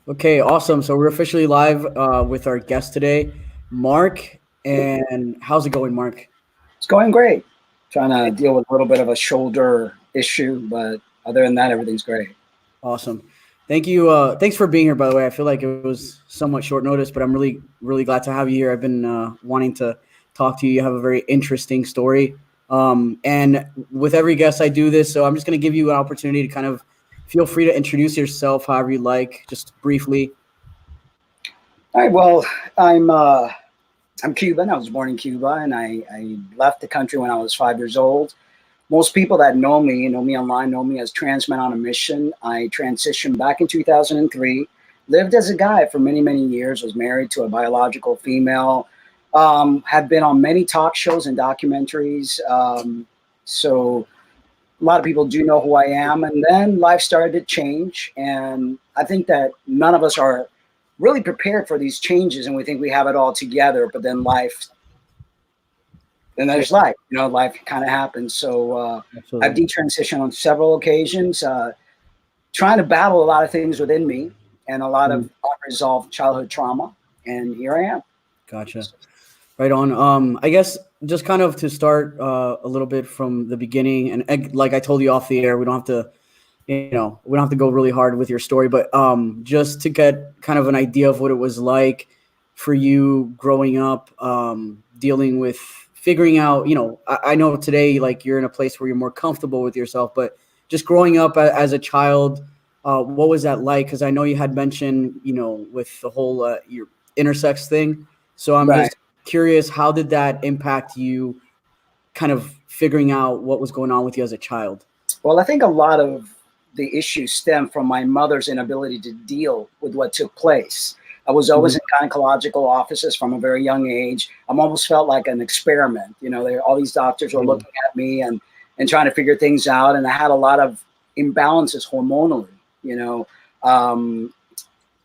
Okay, awesome. So we're officially live with our guest today, Mark. And how's it going, Mark? It's going great. Trying to deal with a little bit of a shoulder issue, but other than that, everything's great. Awesome. Thank you. Thanks for being here, by the way. I feel like it was somewhat short notice, but I'm really, really glad to have you here. I've been wanting to talk to you. You have a very interesting story. And with every guest, I do this. So I'm just going to give you an opportunity to kind of feel free to introduce yourself however you like, just briefly. All right. Well, I'm uh, I'm Cuban. I was born in Cuba, and I left the country when I was 5 years old. Most people that know me online, know me as Trans Man on a Mission. I transitioned back in 2003. Lived as a guy for many, many years. Was married to a biological female. Have been on many talk shows and documentaries. So a lot of people do know who I am. And then life started to change. And I think that none of us are really prepared for these changes. And we think we have it all together. But then Yeah, there's life. Life kind of happens. So I've absolutely. detransitioned on several occasions, trying to battle a lot of things within me and a lot of Mm, unresolved childhood trauma. And here I am. gotcha. Right on. I guess just kind of to start a little bit from the beginning, and like I told you off the air, we don't have to, we don't have to go really hard with your story, but just to get kind of an idea of what it was like for you growing up, dealing with figuring out, I know today like you're in a place where you're more comfortable with yourself, but just growing up as a child, what was that like? Because I know you had mentioned, with the whole your intersex thing. So I'm Right. just curious, how did that impact you kind of figuring out what was going on with you as a child? Well, I think a lot of the issues stem from my mother's inability to deal with what took place. I was always Mhm. in gynecological offices from a very young age. I'm almost felt like an experiment. All these doctors were Totally. looking at me and trying to figure things out. And I had a lot of imbalances hormonally. You know, um,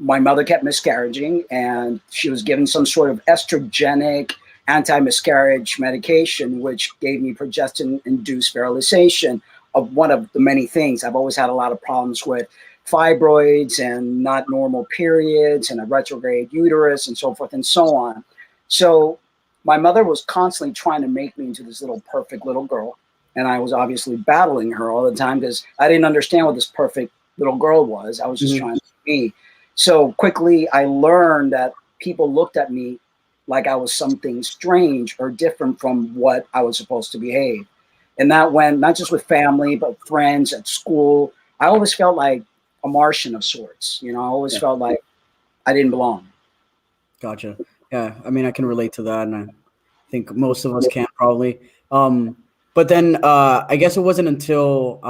my mother kept miscarriaging, and she was given some sort of estrogenic anti-miscarriage medication, which gave me progestin-induced sterilization of one of the many things. I've always had a lot of problems with fibroids and not normal periods and a retrograde uterus and so forth and so on. So my mother was constantly trying to make me into this little perfect little girl. And I was obviously battling her all the time because I didn't understand what this perfect little girl was. I was just Mhm. trying to be me. So quickly, I learned that people looked at me like I was something strange or different from what I was supposed to behave. And that went not just with family, but friends at school. I always felt like a Martian of sorts. I always Yeah. felt like I didn't belong. Gotcha. Yeah, I mean, I can relate to that, and I think most of us can probably. Um, but then I guess it wasn't until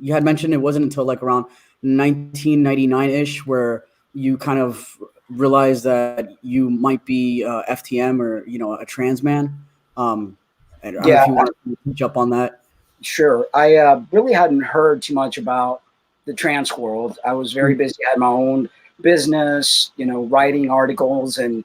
you had mentioned it wasn't until like around 1999 ish where you kind of realized that you might be FTM or a trans man. Um, I don't know Yeah, if you want to touch up on that. sure. I really hadn't heard too much about the trans world. I was very Mm, busy. I had my own business, writing articles and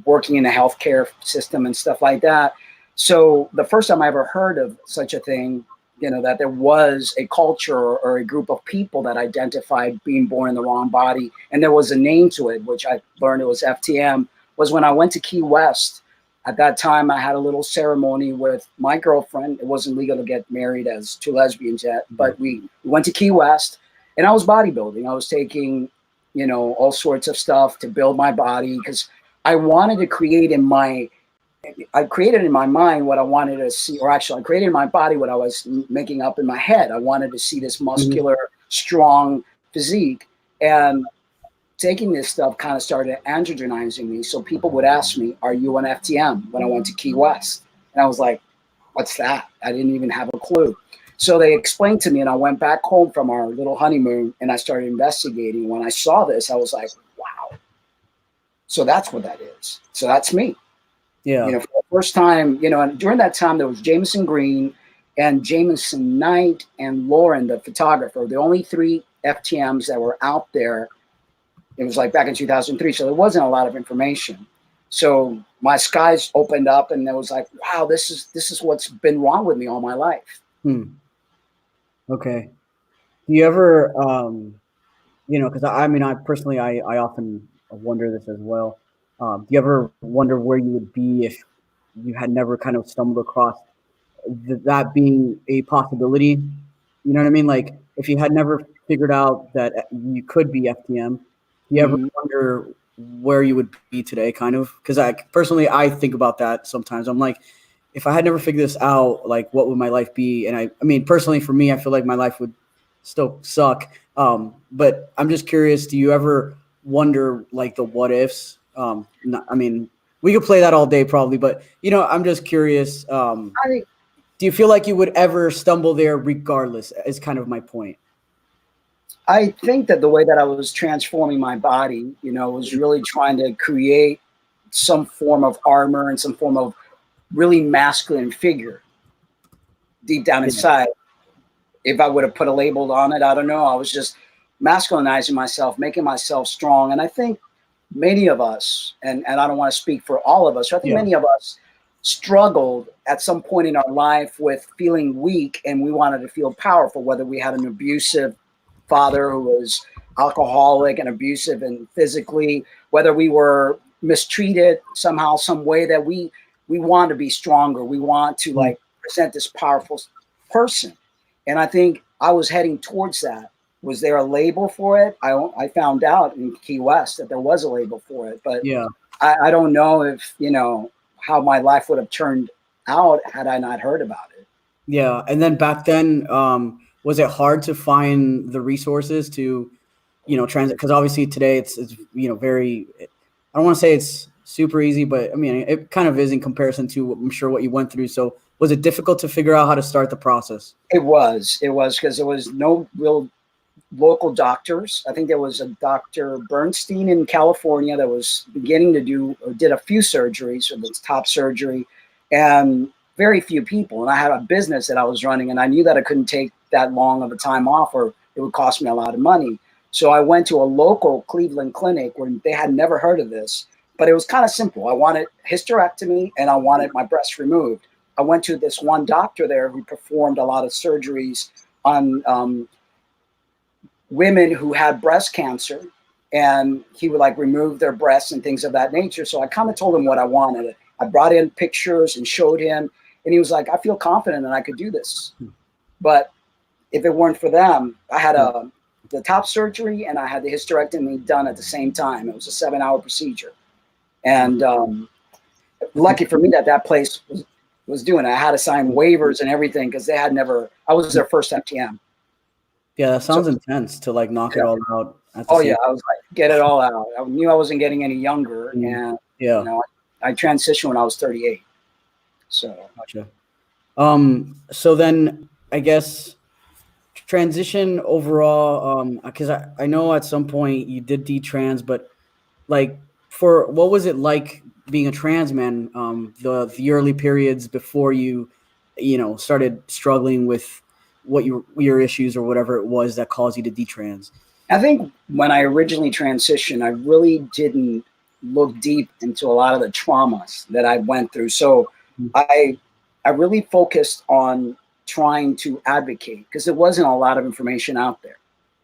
working in the healthcare system and stuff like that. So the first time I ever heard of such a thing, that there was a culture or a group of people that identified being born in the wrong body, and there was a name to it, which I learned it was FTM, was when I went to Key West. At that time, I had a little ceremony with my girlfriend. It wasn't legal to get married as two lesbians yet, mm, but we went to Key West, and I was bodybuilding. I was taking, all sorts of stuff to build my body because I wanted to create I created in my mind what I wanted to see, or actually, I created in my body what I was making up in my head. I wanted to see this mhm. muscular, strong physique. And taking this stuff kind of started androgenizing me. So people would ask me, "Are you an FTM?" when I went to Key West. And I was like, "What's that?" I didn't even have a clue. So they explained to me, and I went back home from our little honeymoon and I started investigating. When I saw this, I was like, wow, so that's what that is. So that's me. Yeah. For the first time, and during that time, there was Jameson Green and Jameson Knight and Lauren, the photographer, the only three FTMs that were out there. It was like back in 2003. So there wasn't a lot of information. So my skies opened up and it was like, wow, this is what's been wrong with me all my life. Hmm. Okay. Do you ever Because I mean, I personally, I often wonder this as well. Do you ever wonder where you would be if you had never kind of stumbled across that being a possibility? You know what I mean? Like if you had never figured out that you could be FTM, do you ever Mhm. wonder where you would be today? Kind of, because I personally I think about that sometimes. I'm like, if I had never figured this out, like what would my life be? And I mean, personally for me, I feel like my life would still suck. But I'm just curious, do you ever wonder like the what ifs? I mean, we could play that all day probably, but I'm just curious. I Do you feel like you would ever stumble there regardless? Is kind of my point. I think that the way that I was transforming my body, was really trying to create some form of armor and some form of really masculine figure deep down Yeah. inside. If I would have put a label on it, I don't know. I was just masculinizing myself, making myself strong. And I think many of us, and I don't want to speak for all of us, I think Yeah. many of us struggled at some point in our life with feeling weak, and we wanted to feel powerful, whether we had an abusive father who was alcoholic and abusive and physically, whether we were mistreated somehow, some way, that we want to be stronger. We want to Mm. like present this powerful person. And I think I was heading towards that. Was there a label for it? I found out in Key West that there was a label for it, but Yeah. I don't know if, how my life would have turned out had I not heard about it. Yeah. And then back then, was it hard to find the resources to, transit? Because obviously today it's very. I don't want to say it's super easy, but I mean it kind of is in comparison to I'm sure what you went through. So was it difficult to figure out how to start the process? It was because there was no real local doctors. I think there was a Dr. Bernstein in California that was beginning to did a few surgeries, or its top surgery, and very few people. And I had a business that I was running, and I knew that I couldn't take that long of a time off, or it would cost me a lot of money. So I went to a local Cleveland clinic where they had never heard of this, but it was kind of simple. I wanted hysterectomy and I wanted my breast removed. I went to this one doctor there who performed a lot of surgeries on women who had breast cancer, and he would like remove their breasts and things of that nature. So I kind of told him what I wanted. I brought in pictures and showed him, and he was like, I feel confident that I could do this. But if it weren't for them, I had the top surgery and I had the hysterectomy done at the same time. It was a 7-hour procedure. And lucky for me that place was doing it. I had to sign waivers and everything because they had never, I was their first FTM. Yeah, that So, sounds intense to like knock it yeah. all out at the Oh same. yeah, I was like, get it all out. I knew I wasn't getting any younger, Mm. and Yeah, I transitioned when I was 38. So gotcha. So then I guess transition overall, because I know at some point you did detrans, but like for what was it like being a trans man, the early periods before you started struggling with what your issues or whatever it was that caused you to detrans? I think when I originally transitioned, I really didn't look deep into a lot of the traumas that I went through. So Mm. I really focused on trying to advocate because there wasn't a lot of information out there.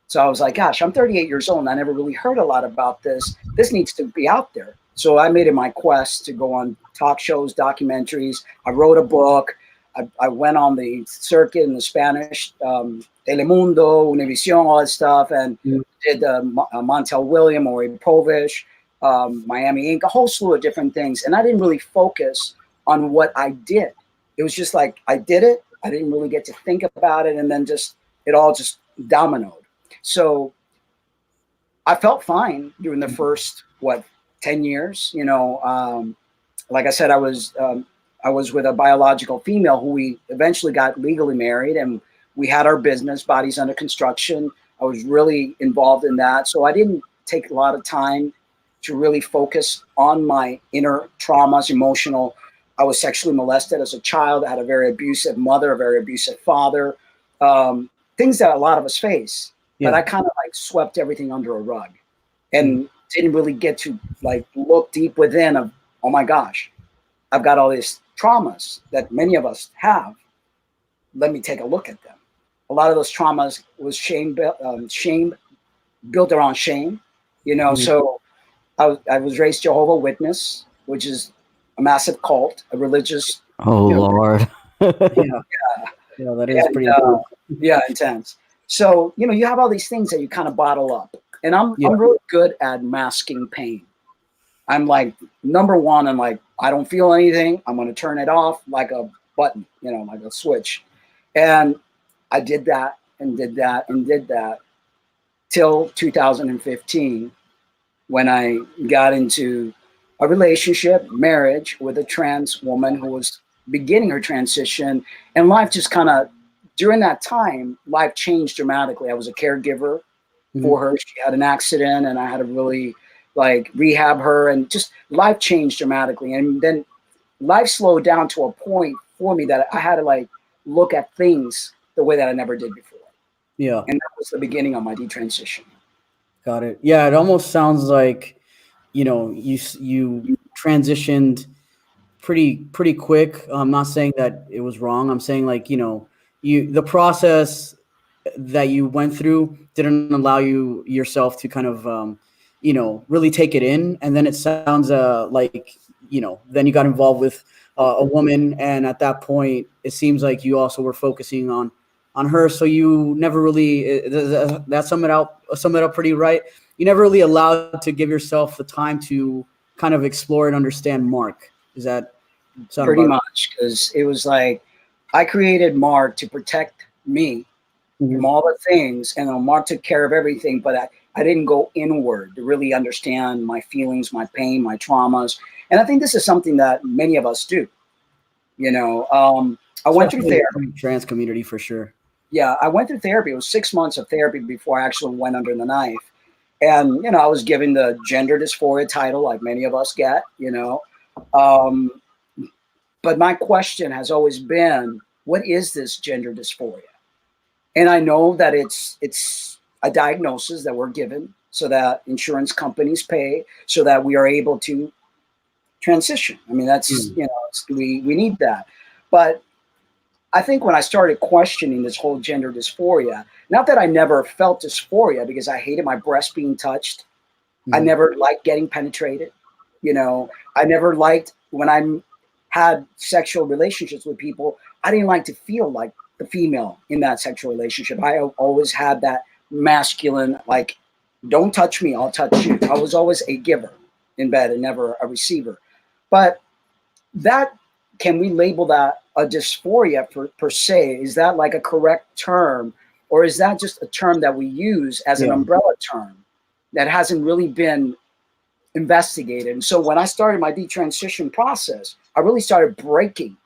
So I was like, gosh, I'm 38 years old and I never really heard a lot about this. This needs to be out there. So I made it my quest to go on talk shows, documentaries. I wrote a book. I went on the circuit in the Spanish, Telemundo, Univision, all that stuff, and Mm. did Montel William, or Povich, Miami Ink, a whole slew of different things. And I didn't really focus on what I did. It was just like I did it. I didn't really get to think about it, and then it all just dominoed. So I felt fine during the first 10 years. Like I said, I was with a biological female who we eventually got legally married, and we had our business, Bodies Under Construction. I was really involved in that, so I didn't take a lot of time to really focus on my inner traumas, emotional. I was sexually molested as a child. I had a very abusive mother, a very abusive father, things that a lot of us face. But Yeah. I kind of like swept everything under a rug and didn't really get to like look deep within of, oh my gosh, I've got all these traumas that many of us have. Let me take a look at them. A lot of those traumas was shame built around shame, So I was raised Jehovah Witness, which is a massive cult, a religious, Oh you know, Lord. Yeah. Yeah, that is and pretty intense. yeah, intense. So you have all these things that you kind of bottle up, and Yeah. I'm really good at masking pain. I'm like, number one, I'm like, I don't feel anything. I'm going to turn it off like a button, like a switch. And I did that and did that and did that till 2015, when I got into a relationship, marriage with a trans woman who was beginning her transition. And life just kind of, during that time, life changed dramatically. I was a caregiver Mhm. for her. She had an accident and I had to really like rehab her, and just life changed dramatically. And then life slowed down to a point for me that I had to like look at things the way that I never did before. Yeah. And that was the beginning of my detransition. Got it. Yeah, it almost sounds like, you transitioned pretty quick. I'm not saying that it was wrong. I'm saying, like, the process that you went through didn't allow you yourself to kind of really take it in, and then it sounds like, then you got involved with a woman, and at that point it seems like you also were focusing on her, so you never really that sum it up pretty right. You never really allowed to give yourself the time to kind of explore and understand Mark. Is that sound Pretty about much, because it was like I created Mark to protect me right? from Mhm. all the things, and Mark took care of everything, but I didn't go inward to really understand my feelings, my pain, my traumas. And I think this is something that many of us do. I went through Especially therapy. in the trans community, for sure. Yeah, I went through therapy. It was 6 months of therapy before I actually went under the knife. And, I was given the gender dysphoria title, like many of us get. Um, but my question has always been, what is this gender dysphoria? And I know that it's a diagnosis that we're given so that insurance companies pay, so that we are able to transition. I mean, that's, Mm. we need that. But I think when I started questioning this whole gender dysphoria, not that I never felt dysphoria because I hated my breast being touched. I Mhm. never liked getting penetrated. I never liked when I had sexual relationships with people. I didn't like to feel like the female in that sexual relationship. I always had that masculine, like, don't touch me, I'll touch you. I was always a giver in bed and never a receiver. But that, can we label that a dysphoria per se? Is that like a correct term? Or is that just a term that we use as an Yeah. umbrella term that hasn't really been investigated? And so when I started my detransition process, I really started breaking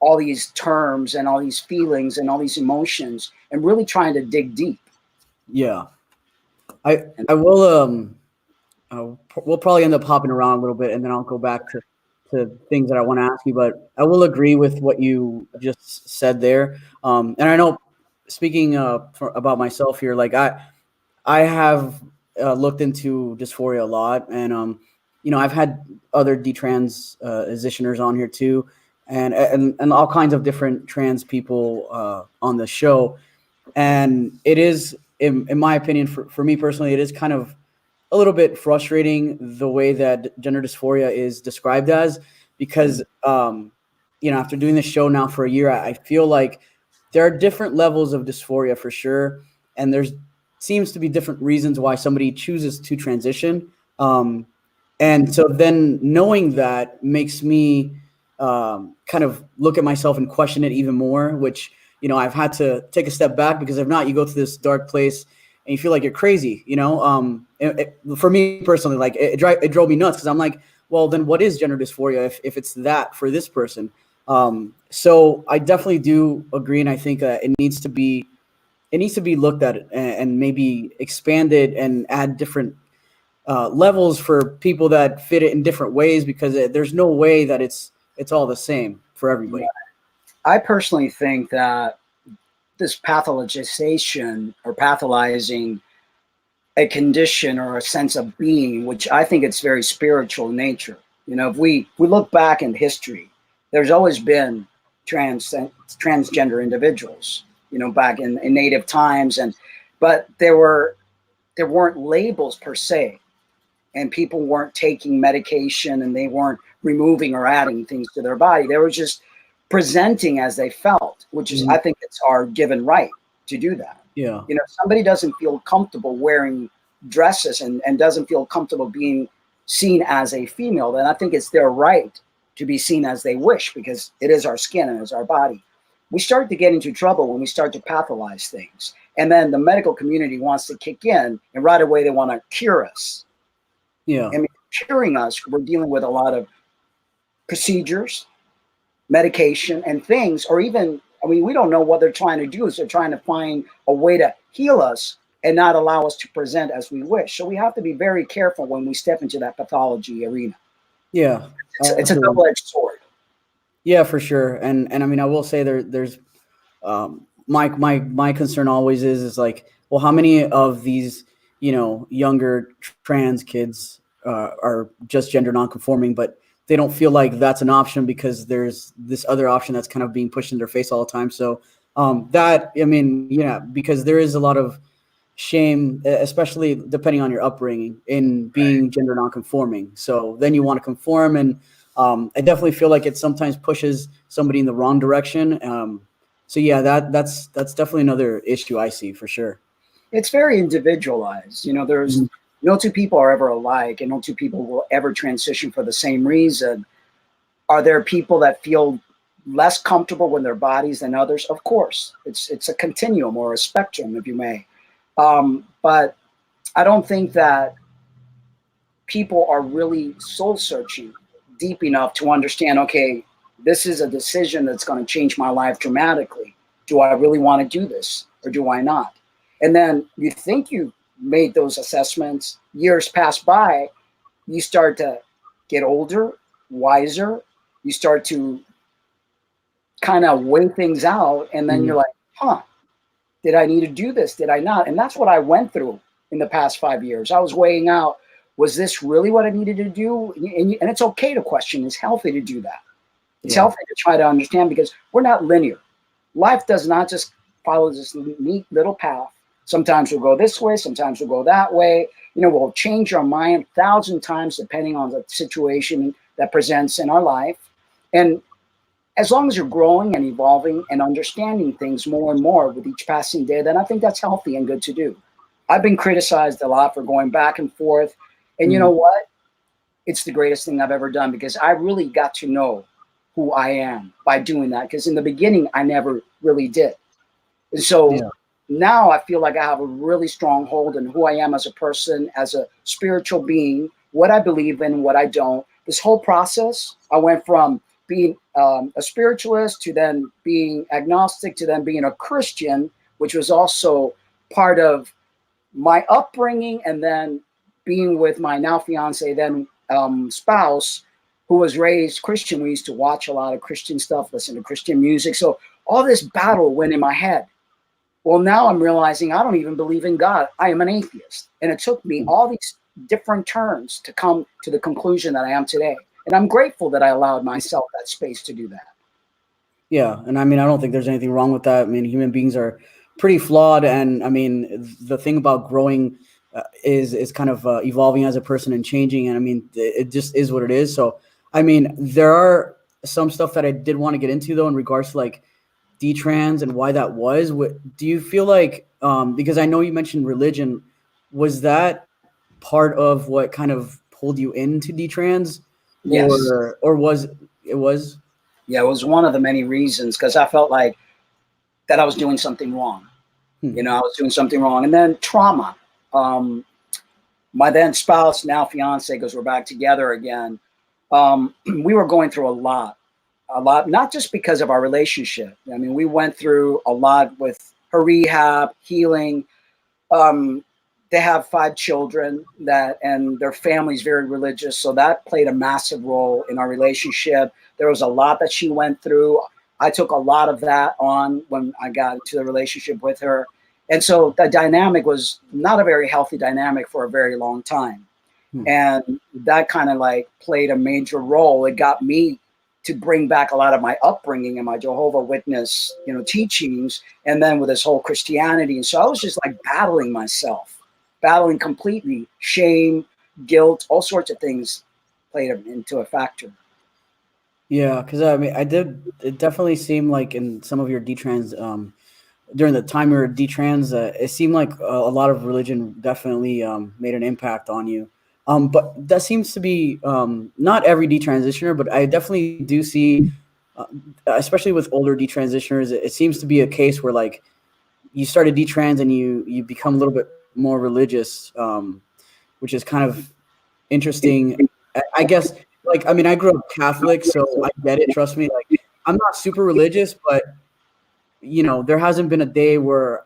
all these terms and all these feelings and all these emotions and really trying to dig deep. Yeah. I will we'll probably end up hopping around a little bit, and then I'll go back to things that I want to ask you. But I will agree with what you just said there. And I know, speaking about myself here, like I have looked into dysphoria a lot, and I've had other transitioners on here too, and all kinds of different trans people on the show, and it is, in my opinion, for me personally, it is kind of a little bit frustrating the way that gender dysphoria is described as, because after doing this show now for a year, I feel like there are different levels of dysphoria for sure, and there's seems to be different reasons why somebody chooses to transition. And so then knowing that makes me kind of look at myself and question it even more, which I've had to take a step back, because if not, you go to this dark place and you feel like you're crazy. For me personally, like it drove me nuts, because I'm like, well, then what is gender dysphoria if it's that for this person? So I definitely do agree, and I think it needs to be looked at, and maybe expanded and add different levels for people that fit it in different ways, because there's no way that it's all the same for everybody. I personally think that this pathologization or patholizing a condition or a sense of being, which I think it's very spiritual in nature. If we look back in history, there's always been transgender individuals, back in native times, but there were there weren't labels per se, and people weren't taking medication, and they weren't removing or adding things to their body. They were just presenting as they felt, which is, I think it's our given right to do that. Yeah. You know, if somebody doesn't feel comfortable wearing dresses and doesn't feel comfortable being seen as a female, then I think it's their right to be seen as they wish, because it is our skin and it's our body. We start to get into trouble when we start to pathologize things. And then the medical community wants to kick in, and right away they want to cure us. Yeah. I mean, curing us, we're dealing with a lot of procedures, medication, and things, or even, I mean, we don't know what they're trying to do. Is they're trying to find a way to heal us and not allow us to present as we wish. So we have to be very careful when we step into that pathology arena. Yeah. It's a double-edged sword. Yeah, for sure. And I mean, I will say there's my concern always is like, well, how many of these, you know, younger trans kids are just gender nonconforming, but they don't feel like that's an option because there's this other option that's kind of being pushed in their face all the time. So that, I mean, yeah, because there is a lot of shame, especially depending on your upbringing, in being gender nonconforming. So then you want to conform, and I definitely feel like it sometimes pushes somebody in the wrong direction. So yeah, that's definitely another issue I see for sure. It's very individualized. You know, there's no two people are ever alike, and no two people will ever transition for the same reason. Are there people that feel less comfortable with their bodies than others? Of course, it's a continuum or a spectrum, if you may. But I don't think that people are really soul searching deep enough to understand, okay, this is a decision that's going to change my life dramatically. Do I really want to do this, or do I not? And then you think you made those assessments, years pass by, you start to get older, wiser, you start to kind of weigh things out, and then you're like, huh, did I need to do this? Did I not? And that's what I went through in the past 5 years. I was weighing out, was this really what I needed to do? And it's okay to question. It's healthy to do that. It's healthy to try to understand, because we're not linear. Life does not just follow this neat little path. Sometimes we'll go this way, sometimes we'll go that way. You know, we'll change our mind 1,000 times depending on the situation that presents in our life. And as long as you're growing and evolving and understanding things more and more with each passing day, then I think that's healthy and good to do. I've been criticized a lot for going back and forth. And you know what? It's the greatest thing I've ever done, because I really got to know who I am by doing that. Because in the beginning, I never really did. And so now I feel like I have a really strong hold on who I am as a person, as a spiritual being, what I believe in, what I don't. This whole process, I went from being a spiritualist to then being agnostic to then being a Christian, which was also part of my upbringing, and then being with my now fiance, then spouse, who was raised Christian. We used to watch a lot of Christian stuff, listen to Christian music. So all this battle went in my head. Well, now I'm realizing I don't even believe in God. I am an atheist. And it took me all these different turns to come to the conclusion that I am today. And I'm grateful that I allowed myself that space to do that. Yeah. And I mean, I don't think there's anything wrong with that. I mean, human beings are pretty flawed. And I mean, the thing about growing is kind of evolving as a person and changing. And I mean, it just is what it is. So, I mean, there are some stuff that I did want to get into, though, in regards to like detrans and why that was. Do you feel like, because I know you mentioned religion, was that part of what kind of pulled you into detrans? Yes. Or was it was? Yeah, it was one of the many reasons, because I felt like that I was doing something wrong. You know, I was doing something wrong. And then trauma. My then spouse, now fiance, because we're back together again. We were going through a lot, not just because of our relationship. I mean, we went through a lot with her rehab, healing. They have 5 children and their family's very religious. So that played a massive role in our relationship. There was a lot that she went through. I took a lot of that on when I got into the relationship with her. And so the dynamic was not a very healthy dynamic for a very long time. And that kind of like played a major role. It got me to bring back a lot of my upbringing and my Jehovah Witness, you know, teachings, and then with this whole Christianity. And so I was just like battling myself. battling completely. Shame, guilt, all sorts of things played into a factor. Yeah, because I mean, it definitely seemed like in some of your detrans, during the time you were detrans, it seemed like a lot of religion definitely made an impact on you. But that seems to be not every detransitioner, but I definitely do see, uh, especially with older detransitioners, it seems to be a case where like you started detrans and you become a little bit more religious, which is kind of interesting. I guess, like, I mean, I grew up Catholic, so I get it. Trust me. Like, I'm not super religious, but there hasn't been a day where,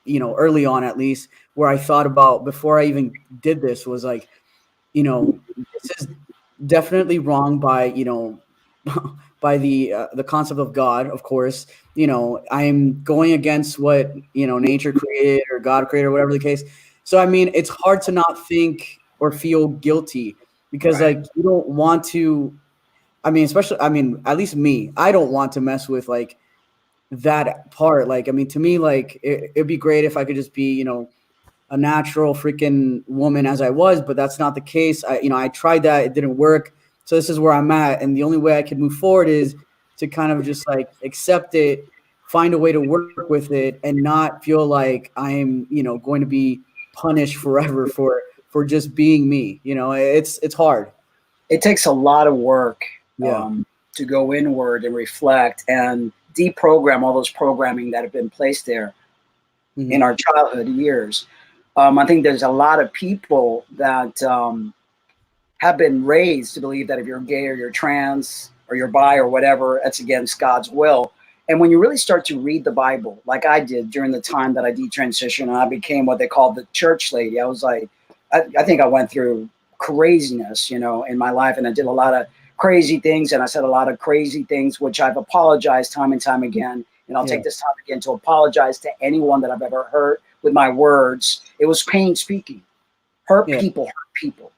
early on at least, where I thought about before I even did this was like, this is definitely wrong by, by the concept of God, of course. I'm going against what, nature created or God created or whatever the case. So, I mean, it's hard to not think or feel guilty because Right. like you don't want to, I mean, especially, I mean, at least me, I don't want to mess with like that part. Like, I mean, to me, like it'd be great if I could just be, a natural freaking woman as I was, but that's not the case. I tried that, it didn't work. So this is where I'm at, and the only way I can move forward is to kind of just like accept it, find a way to work with it, and not feel like I'm, going to be punished forever for just being me. It's hard. It takes a lot of work Yeah. to go inward and reflect and deprogram all those programming that have been placed there in Hmm. our childhood years. I think there's a lot of people that have been raised to believe that if you're gay or you're trans or you're bi or whatever, that's against God's will. And when you really start to read the Bible, like I did during the time that I detransitioned and I became what they called the church lady, I was like, I think I went through craziness, in my life. And I did a lot of crazy things and I said a lot of crazy things, which I've apologized time and time again. And I'll Yeah. take this time again to apologize to anyone that I've ever hurt with my words. It was pain speaking. Hurt Yeah. people, hurt people.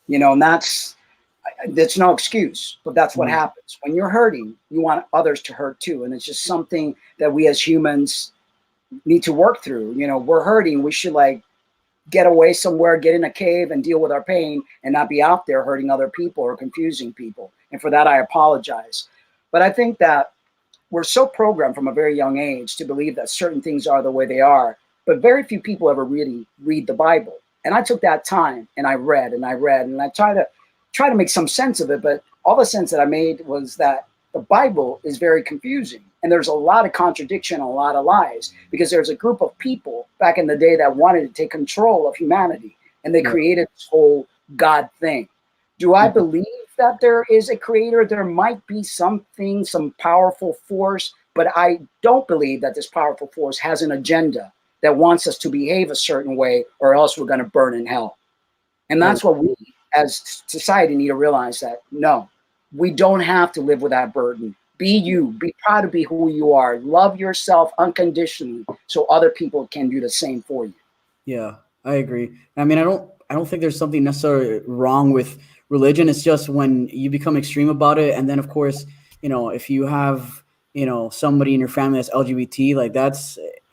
And that's no excuse, but that's what Mhm. happens when you're hurting. You want others to hurt too, and it's just something that we as humans need to work through. We're hurting. We should like get away somewhere, get in a cave, and deal with our pain, and not be out there hurting other people or confusing people. And for that, I apologize. But I think that we're so programmed from a very young age to believe that certain things are the way they are, but very few people ever really read the Bible. And I took that time and I read and I read and I try to make some sense of it, but all the sense that I made was that the Bible is very confusing and there's a lot of contradiction, a lot of lies, because there's a group of people back in the day that wanted to take control of humanity and they Yeah. created this whole God thing. Do I Mhm. believe that there is a creator? There might be something, some powerful force, but I don't believe that this powerful force has an agenda that wants us to behave a certain way or else we're going to burn in hell. And Right. that's what we as society need to realize, that no, we don't have to live with that burden. Be you, be proud to be who you are, love yourself unconditionally so other people can do the same for you. Yeah, I agree. I mean, I don't think there's something necessarily wrong with religion. It's just when you become extreme about it, and then of course, if you have, somebody in your family that's LGBT, like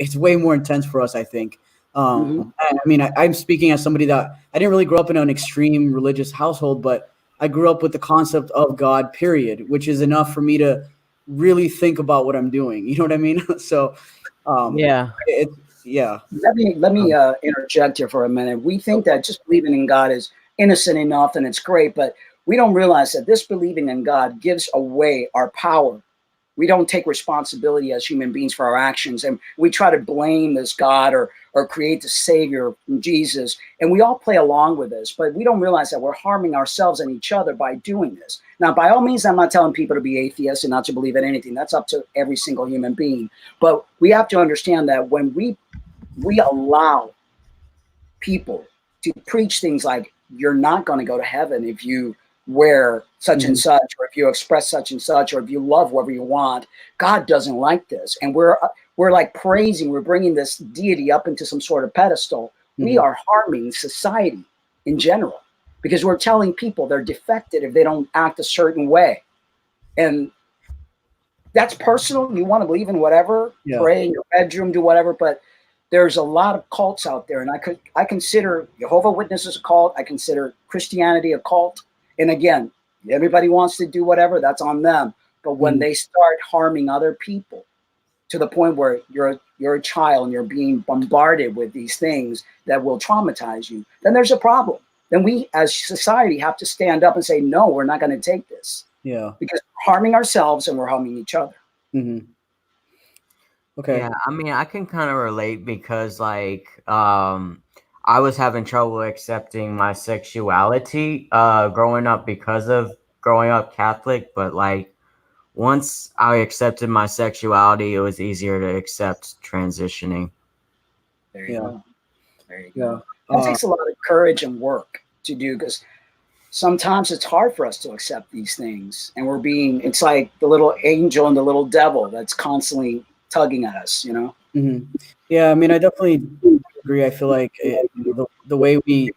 it's way more intense for us, I think. Mm-hmm. And I mean, I'm speaking as somebody that I didn't really grow up in an extreme religious household, but I grew up with the concept of God, period, which is enough for me to really think about what I'm doing. You know what I mean? So, um, Yeah. it's yeah. Let me interject here for a minute. We think that just believing in God is innocent enough and it's great, but we don't realize that this believing in God gives away our power. We don't take responsibility as human beings for our actions, and we try to blame this God or create the savior from Jesus, and we all play along with this, but we don't realize that we're harming ourselves and each other by doing this. Now, by all means, I'm not telling people to be atheists and not to believe in anything. That's up to every single human being, but we have to understand that when we allow people to preach things like you're not going to go to heaven if you wear such and Mhm. such, or if you express such and such, or if you love whoever you want. God doesn't like this, and we're like praising, we're bringing this deity up into some sort of pedestal. We Mhm. are harming society in general because we're telling people they're defected if they don't act a certain way. And that's personal. You want to believe in whatever, Yeah. pray in your bedroom, do whatever, but there's a lot of cults out there, and I consider Jehovah's Witnesses a cult. I consider Christianity a cult. And again, everybody wants to do whatever, that's on them. But when they start harming other people to the point where you're a child and you're being bombarded with these things that will traumatize you, then there's a problem. Then we as society have to stand up and say, no, we're not going to take this. Yeah. Because we're harming ourselves and we're harming each other. Okay. Yeah, I mean, I can kind of relate because, like, I was having trouble accepting my sexuality growing up because of growing up Catholic. But, like, once I accepted my sexuality, it was easier to accept transitioning. There you go. There you go. It takes a lot of courage and work to do, because sometimes it's hard for us to accept these things. And it's like the little angel and the little devil that's constantly tugging at us, you know? Yeah, I mean, I definitely agree. I feel like the way we,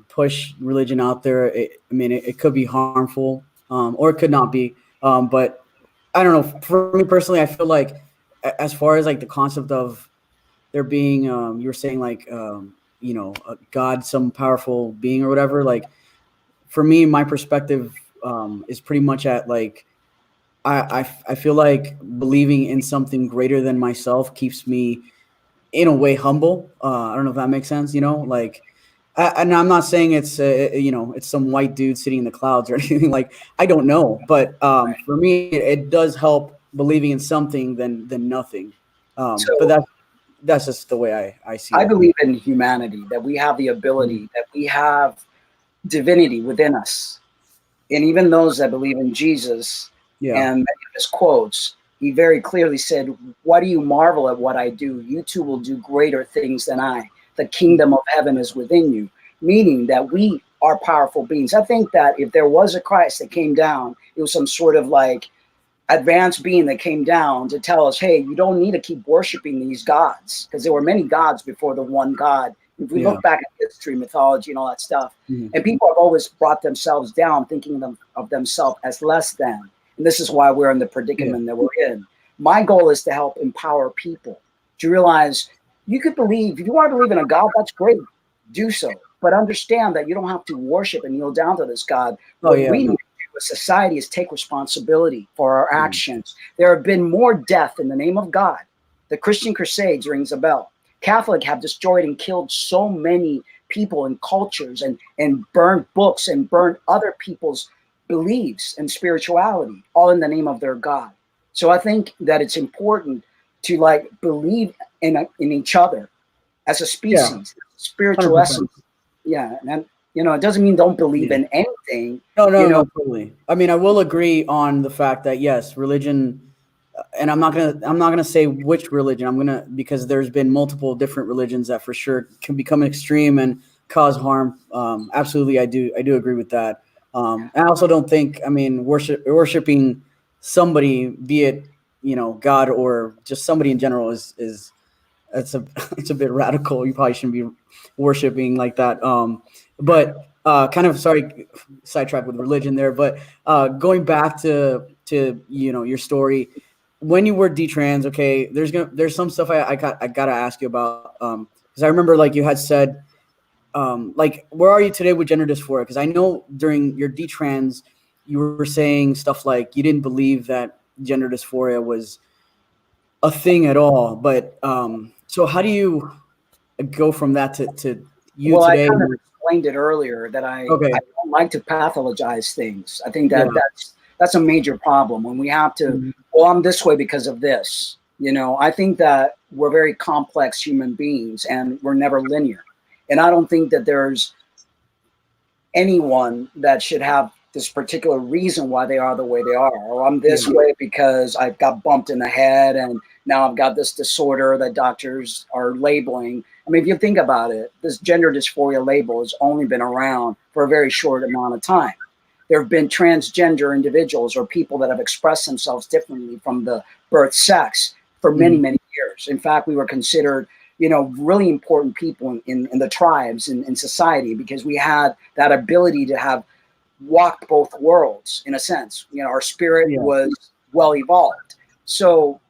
push religion out there, it could be harmful, or it could not be. But I don't know. For me personally, I feel like as far as like the concept of there being, you were saying like, a God, some powerful being or whatever. Like for me, my perspective is pretty much at like, I feel like believing in something greater than myself keeps me in a way humble. I don't know if that makes sense, like, and I'm not saying it's, it's some white dude sitting in the clouds or anything. Like, I don't know. But for me, it does help believing in something than nothing. But that's just the way I see it. I believe in humanity, that we have the ability, that we have divinity within us. And even those that believe in Jesus, and many of his quotes, he very clearly said, "Why do you marvel at what I do? You too will do greater things than I. The kingdom of heaven is within you," meaning that we are powerful beings. I think that if there was a Christ that came down, it was some sort of like advanced being that came down to tell us, hey, you don't need to keep worshiping these gods, because there were many gods before the one God. If we look back at history, mythology, and all that stuff, and people have always brought themselves down, thinking of themselves as less than. And this is why we're in the predicament that we're in. My goal is to help empower people to realize you could believe, if you want to believe in a God, that's great, do so. But understand that you don't have to worship and kneel down to this God. What we need to do as society is take responsibility for our actions. There have been more death in the name of God. The Christian Crusades rings a bell. Catholic have destroyed and killed so many people and cultures, and burned books and burned other people's beliefs and spirituality, all in the name of their God. So I think that it's important to like believe in each other as a species, spiritual 100%. essence. Yeah, and it doesn't mean don't believe in anything. No, totally. I mean, I will agree on the fact that yes, religion, and I'm not gonna say which religion. Because there's been multiple different religions that for sure can become extreme and cause harm. Absolutely, I do agree with that. I also don't think, worshiping somebody, be it God or just somebody in general, is it's a bit radical. You probably shouldn't be worshiping like that. But kind of sorry, sidetrack with religion there. But going back to your story when you were detrans. Okay, there's some stuff I gotta ask you about, because I remember like you had said. Like, where are you today with gender dysphoria? Because I know during your detrans, you were saying stuff like you didn't believe that gender dysphoria was a thing at all. But so how do you go from that to you today? I kind of explained it earlier that I don't like to pathologize things. I think that that's a major problem when we have to, well, I'm this way because of this. I think that we're very complex human beings and we're never linear. And I don't think that there's anyone that should have this particular reason why they are the way they are. Or I'm this way because I got bumped in the head and now I've got this disorder that doctors are labeling. I mean, if you think about it, this gender dysphoria label has only been around for a very short amount of time. There have been transgender individuals or people that have expressed themselves differently from the birth sex for many, many years. In fact, we were considered really important people in the tribes in society, because we had that ability to have walked both worlds in a sense. Our spirit was well evolved. So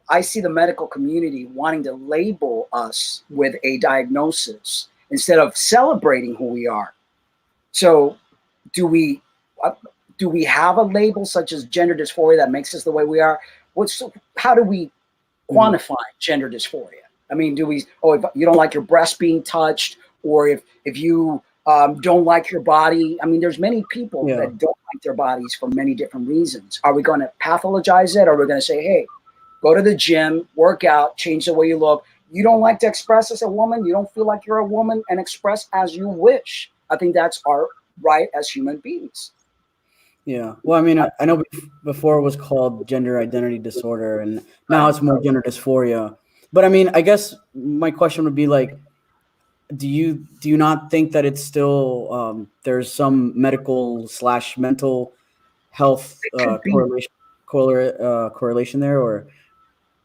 I see the medical community wanting to label us with a diagnosis instead of celebrating who we are. So do we uh, do we have a label such as gender dysphoria that makes us the way we are? How do we quantify gender dysphoria? I mean, do we? Oh, if you don't like your breast being touched, or if you don't like your body. I mean, there's many people that don't like their bodies for many different reasons. Are we going to pathologize it, or are we going to say, hey, go to the gym, work out, change the way you look? You don't like to express as a woman. You don't feel like you're a woman, and express as you wish. I think that's our right as human beings. Yeah. Well, I mean, I know before it was called gender identity disorder, and now it's more gender dysphoria. But I mean, I guess my question would be like, do you not think that it's still there's some medical / mental health correlation there, or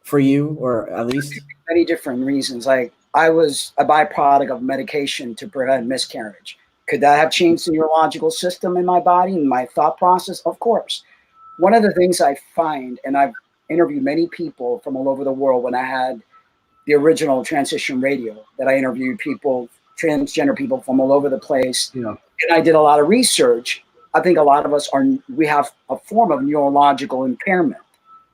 for you, or at least many different reasons? Like, I was a byproduct of medication to prevent miscarriage. Could that have changed the neurological system in my body and my thought process? Of course. One of the things I find, and I've interviewed many people from all over the world when I had the original Transition Radio, that I interviewed people, transgender people from all over the place. Yeah. And I did a lot of research. I think a lot of us we have a form of neurological impairment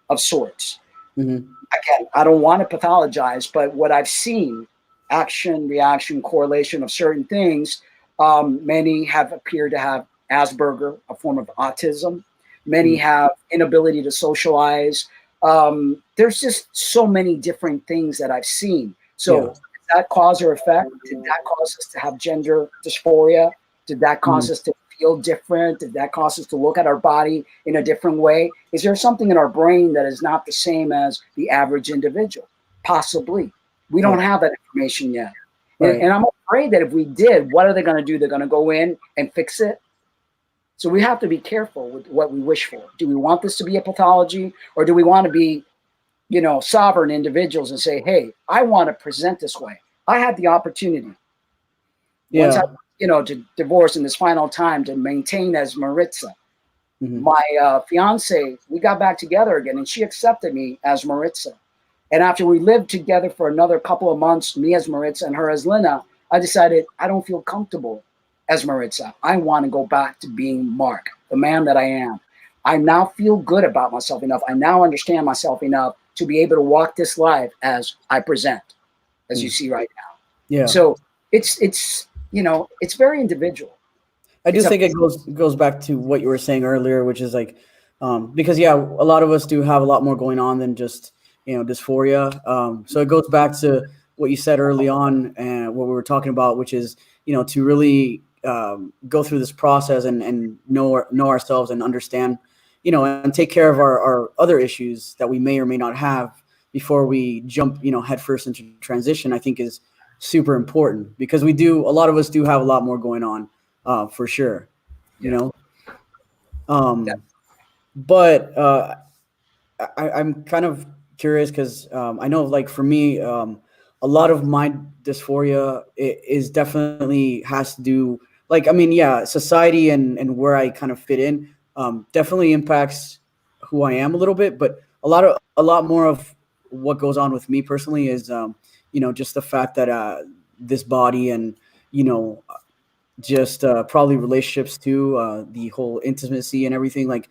of sorts. Mm-hmm. Again, I don't want to pathologize, but what I've seen, action, reaction, correlation of certain things, many have appeared to have Asperger, a form of autism. Many have inability to socialize. There's just so many different things that I've seen. So did that cause or effect? Did that cause us to have gender dysphoria? Did that cause us to feel different? Did that cause us to look at our body in a different way? Is there something in our brain that is not the same as the average individual? Possibly. We don't have that information yet. Right. And I'm afraid that if we did, what are they going to do? They're going to go in and fix it. So we have to be careful with what we wish for. Do we want this to be a pathology, or do we want to be, sovereign individuals and say, hey, I want to present this way. I had the opportunity. Once I, to divorce in this final time, to maintain as Maritza. My fiance, we got back together again, and she accepted me as Maritza. And after we lived together for another couple of months, me as Maritza and her as Lynna, I decided I don't feel comfortable as Maritza. I want to go back to being Mark, the man that I am. I now feel good about myself enough. I now understand myself enough to be able to walk this life as I present, as you see right now. Yeah. So it's very individual. I do think it goes back to what you were saying earlier, which is like, because a lot of us do have a lot more going on than just dysphoria. So it goes back to what you said early on and what we were talking about, which is to really go through this process and know ourselves and understand, and take care of our other issues that we may or may not have before we jump headfirst into transition. I think is super important, because a lot of us do have a lot more going on, for sure, but I'm kind of curious, because I know, like, for me, a lot of my dysphoria is definitely has to do, like, I mean, society and where I kind of fit in definitely impacts who I am a little bit, but a lot more of what goes on with me personally is just the fact that this body and just probably relationships too, the whole intimacy and everything. Like,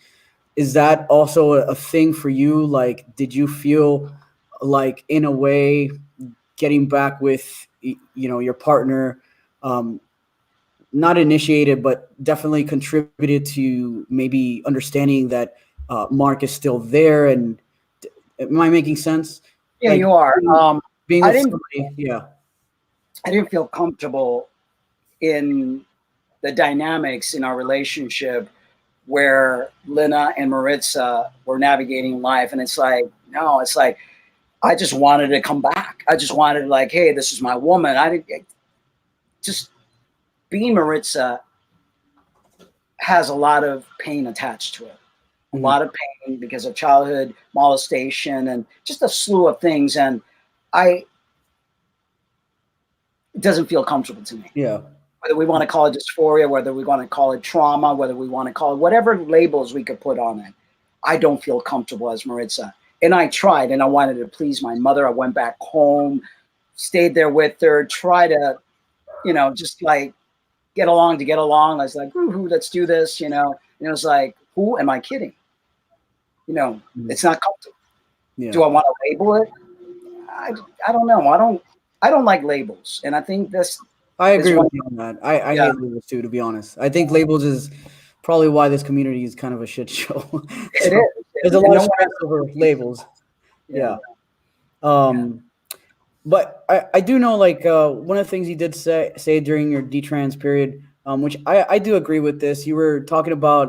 is that also a thing for you? Like, did you feel like, in a way, getting back with your partner, not initiated, but definitely contributed to maybe understanding that Mark is still there? And am I making sense? Yeah, like, you are. Being with somebody, I didn't feel comfortable in the dynamics in our relationship where Lynna and Maritza were navigating life. And it's like, no, it's like, I just wanted to come back. I just wanted, like, hey, this is my woman. Just being Maritza has a lot of pain attached to it. A lot of pain because of childhood molestation and just a slew of things. And it doesn't feel comfortable to me. Yeah. Whether we want to call it dysphoria, whether we want to call it trauma, whether we want to call it whatever labels we could put on it, I don't feel comfortable as Maritza. And I tried, and I wanted to please my mother. I went back home, stayed there with her, try to, just like get along to get along. I was like, woohoo, let's do this, And it was like, who am I kidding? It's not comfortable. Yeah. Do I want to label it? I don't know. I don't like labels. And I think I agree with you on that. I hate labels too, to be honest. I think labels is probably why this community is kind of a shit show. It is. There's a lot of stress over labels. Yeah. But I do know, like, one of the things you did say during your detrans period, which I do agree with this. You were talking about,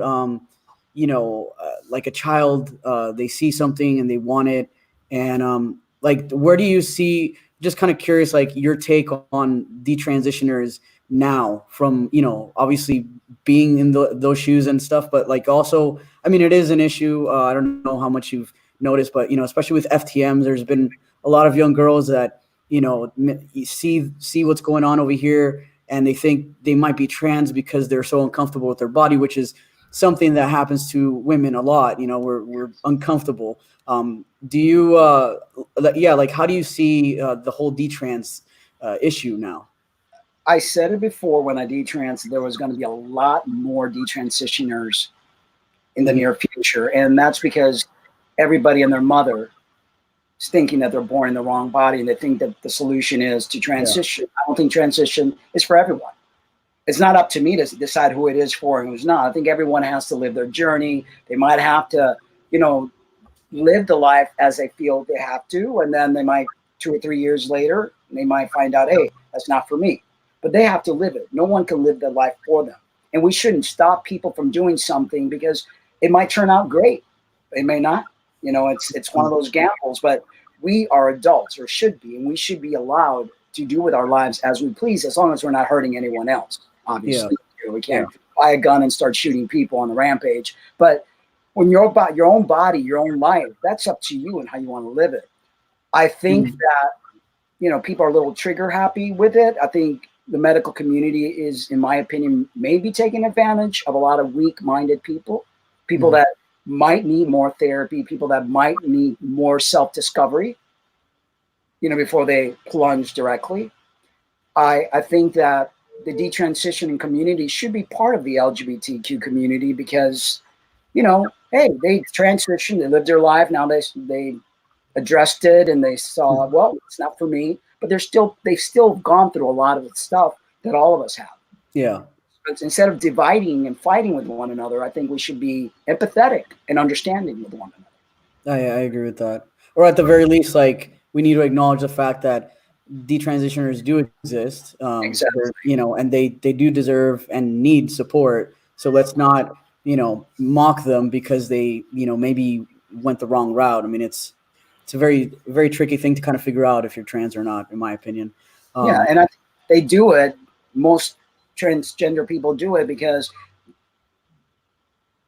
like a child, they see something and they want it. And like, where do you see, just kind of curious, like your take on detransitioners now from, obviously being in those shoes and stuff, but like also, I mean, it is an issue. I don't know how much you've noticed, but, especially with FTMs, there's been a lot of young girls that, see what's going on over here and they think they might be trans because they're so uncomfortable with their body, which is something that happens to women a lot. We're uncomfortable. Do you, like, how do you see the whole detrans issue now? I said it before when I detrans, there was going to be a lot more detransitioners in the near future. And that's because everybody and their mother is thinking that they're born in the wrong body, and they think that the solution is to transition. I don't think transition is for everyone. It's not up to me to decide who it is for and who's not. I think everyone has to live their journey. They might have to, live the life as they feel they have to. And then they might, 2 or 3 years later, they might find out, hey, that's not for me. But they have to live it. No one can live their life for them. And we shouldn't stop people from doing something because it might turn out great. It may not. It's one of those gambles, but we are adults, or should be, and we should be allowed to do with our lives as we please, as long as we're not hurting anyone else. Obviously, we can't buy a gun and start shooting people on a rampage. But when you're about your own body, your own life, that's up to you and how you want to live it. I think that, people are a little trigger happy with it. I think the medical community is, in my opinion, maybe taking advantage of a lot of weak-minded people that might need more therapy, people that might need more self-discovery, before they plunge directly. I think that the detransitioning community should be part of the LGBTQ community because, hey, they transitioned, they lived their life. Now they addressed it and they saw, well, it's not for me, but they've still gone through a lot of the stuff that all of us have. Yeah. But instead of dividing and fighting with one another, I think we should be empathetic and understanding with one another. I agree with that. Or at the very least, like, we need to acknowledge the fact that detransitioners do exist, Exactly. And they do deserve and need support. So let's not, mock them because they, maybe went the wrong route. I mean, it's a very, very tricky thing to kind of figure out if you're trans or not, in my opinion. And they do it. Most transgender people do it because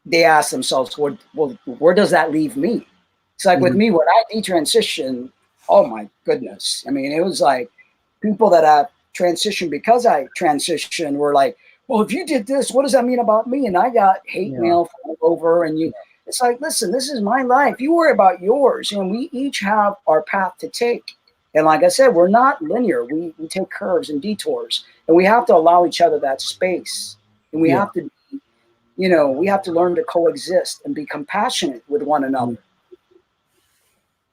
they ask themselves, well, where does that leave me? It's like with me, when I detransitioned, oh my goodness. I mean, it was like people that have transitioned because I transitioned were like, well, if you did this, what does that mean about me? And I got hate mail all over. And it's like, listen, this is my life. You worry about yours. And we each have our path to take. And like I said, we're not linear. We take curves and detours. And we have to allow each other that space. And we have to, we have to learn to coexist and be compassionate with one another.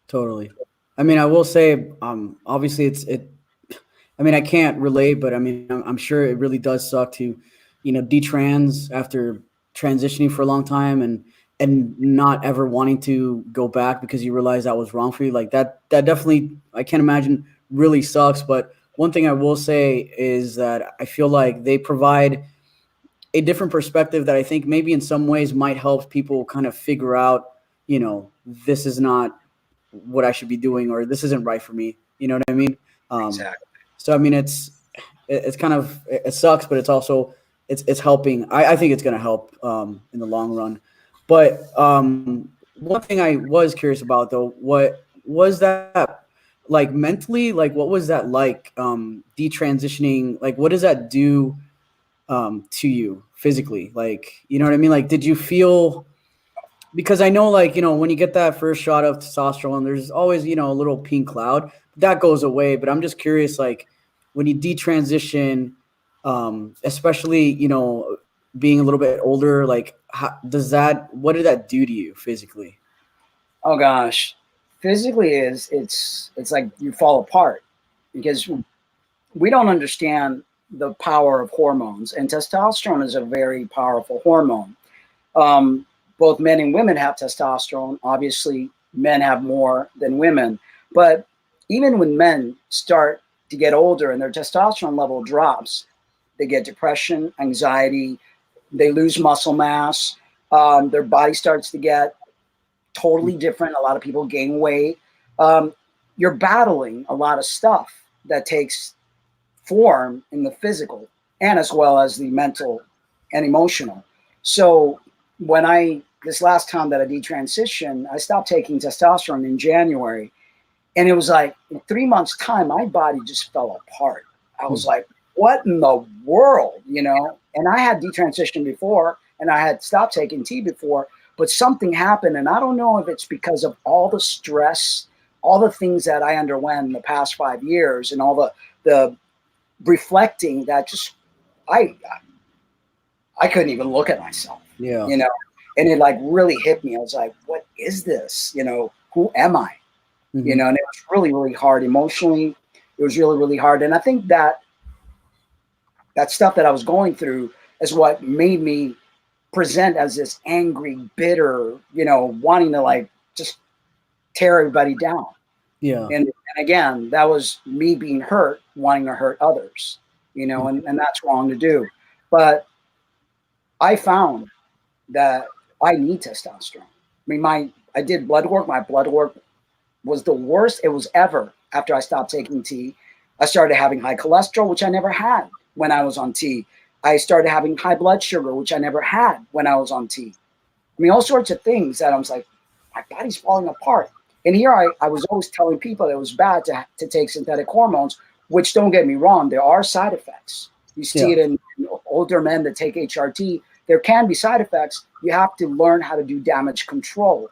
Totally. I mean, I will say, obviously I mean, I can't relate, but I mean, I'm sure it really does suck to, detrans after transitioning for a long time and not ever wanting to go back because you realize that was wrong for you. Like that definitely, I can't imagine, really sucks. But one thing I will say is that I feel like they provide a different perspective that I think maybe in some ways might help people kind of figure out, this is not what I should be doing, or this isn't right for me. You know what I mean? Exactly. So, I mean, it's kind of, it sucks, but it's also, it's helping. I think it's going to help in the long run. But one thing I was curious about though, what was that like mentally? Like, what was that like detransitioning? Like, what does that do to you physically? Like, you know what I mean? Like, did you feel because I know, like, when you get that first shot of testosterone, there's always, a little pink cloud that goes away. But I'm just curious, like, when you detransition, especially, being a little bit older, like, what did that do to you physically? Oh gosh, physically it's like you fall apart because we don't understand the power of hormones, and testosterone is a very powerful hormone. Um, Both men and women have testosterone. Obviously, men have more than women, but even when men start to get older and their testosterone level drops, they get depression, anxiety, they lose muscle mass, their body starts to get totally different. A lot of people gain weight. Um, you're battling a lot of stuff that takes form in the physical and as well as the mental and emotional. So this last time that I detransitioned, I stopped taking testosterone in January. And it was like in 3 months' time, my body just fell apart. I was like, what in the world, And I had detransitioned before and I had stopped taking tea before, but something happened. And I don't know if it's because of all the stress, all the things that I underwent in the past 5 years and all the reflecting that just I I couldn't even look at myself, Yeah. and it like really hit me. I was like, what is this? Who am I? Mm-hmm. And it was really, really hard emotionally. It was really, really hard. And I think that stuff that I was going through is what made me present as this angry, bitter, wanting to like just tear everybody down. Yeah. And again, that was me being hurt, wanting to hurt others, and that's wrong to do. But I found that I need testosterone. I mean, I did blood work. My blood work was the worst it was ever after I stopped taking tea. I started having high cholesterol, which I never had when I was on tea. I started having high blood sugar, which I never had when I was on tea. I mean, all sorts of things that I was like, my body's falling apart. And here I was always telling people that it was bad to take synthetic hormones, which don't get me wrong, there are side effects. You see it in older men that take HRT. There can be side effects. You have to learn how to do damage control,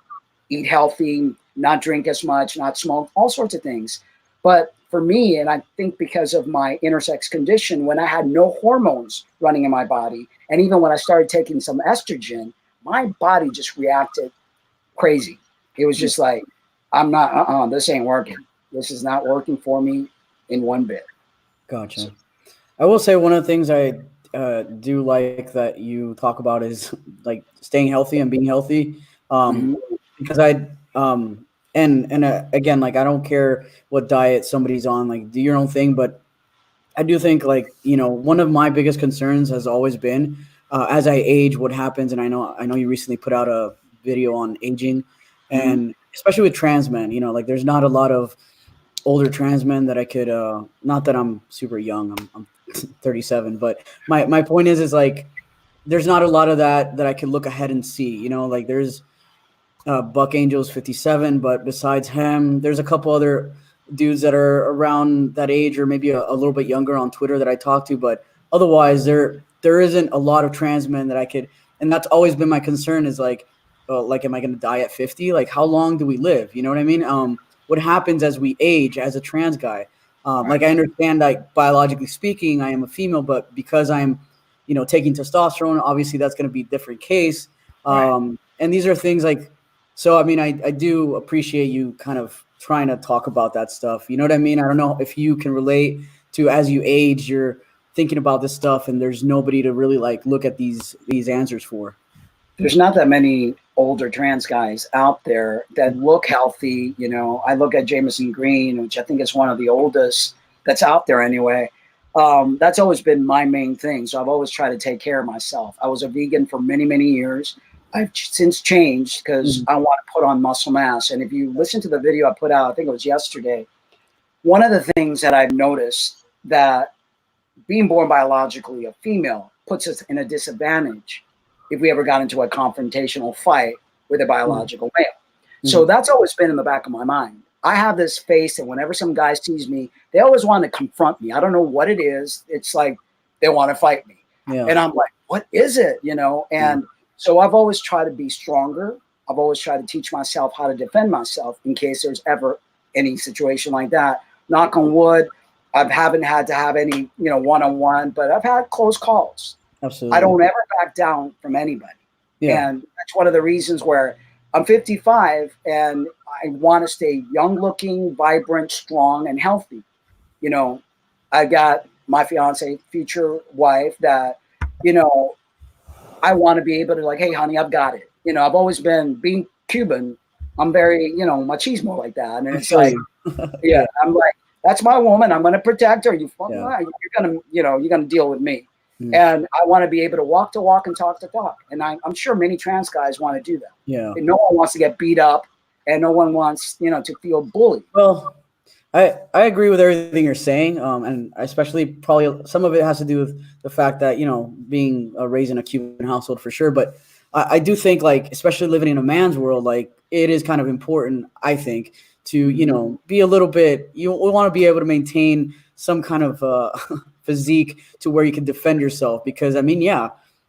eat healthy, not drink as much, not smoke, all sorts of things. But for me, and I think because of my intersex condition, when I had no hormones running in my body, and even when I started taking some estrogen, my body just reacted crazy. It was just like, I'm not, this ain't working. This is not working for me in one bit. Gotcha. So, I will say one of the things I do like that you talk about is like staying healthy and being healthy. mhm. Because again, like, I don't care what diet somebody's on, like, do your own thing. But I do think, like, one of my biggest concerns has always been, as I age, what happens. And I know you recently put out a video on aging, and especially with trans men, like, there's not a lot of older trans men that I could, not that I'm super young, I'm 37, but my point is like, there's not a lot of that I could look ahead and see, like, there's Buck Angel's 57, but besides him, there's a couple other dudes that are around that age or maybe a little bit younger on Twitter that I talk to. But otherwise, there isn't a lot of trans men that I could, and that's always been my concern is like, am I going to die at 50? Like, how long do we live? You know what I mean? What happens as we age as a trans guy? Like, I understand, like, biologically speaking, I am a female, but because I'm, taking testosterone, obviously that's going to be a different case. And these are things like, so, I mean, I do appreciate you kind of trying to talk about that stuff. You know what I mean? I don't know if you can relate to, as you age, you're thinking about this stuff and there's nobody to really like look at these answers for. There's not that many older trans guys out there that look healthy. I look at Jameson Green, which I think is one of the oldest that's out there anyway. That's always been my main thing. So I've always tried to take care of myself. I was a vegan for many, many years. I've since changed because I want to put on muscle mass. And if you listen to the video I put out, I think it was yesterday, one of the things that I've noticed that being born biologically a female puts us in a disadvantage if we ever got into a confrontational fight with a biological male. So that's always been in the back of my mind. I have this face that whenever some guy sees me, they always want to confront me. I don't know what it is. It's like they want to fight me. And I'm like, what is it? And so I've always tried to be stronger. I've always tried to teach myself how to defend myself in case there's ever any situation like that. Knock on wood, I haven't had to have any, one-on-one, but I've had close calls. Absolutely. I don't ever back down from anybody. Yeah. And that's one of the reasons where I'm 55 and I want to stay young looking, vibrant, strong, and healthy. I've got my fiance, future wife that, I want to be able to hey, honey, I've got it. I've always being Cuban. I'm very, machismo like that. And it's like, yeah, I'm like, that's my woman. I'm going to protect her. You're going to, you're going to deal with me. Mm. And I want to be able to walk and talk to talk. And I'm sure many trans guys want to do that. Yeah. And no one wants to get beat up and no one wants, to feel bullied. Well, I agree with everything you're saying. And especially probably some of it has to do with the fact that, being raised in a Cuban household for sure. But I do think especially living in a man's world, it is kind of important, I think, to, be a little bit, we want to be able to maintain some kind of physique to where you can defend yourself. Because,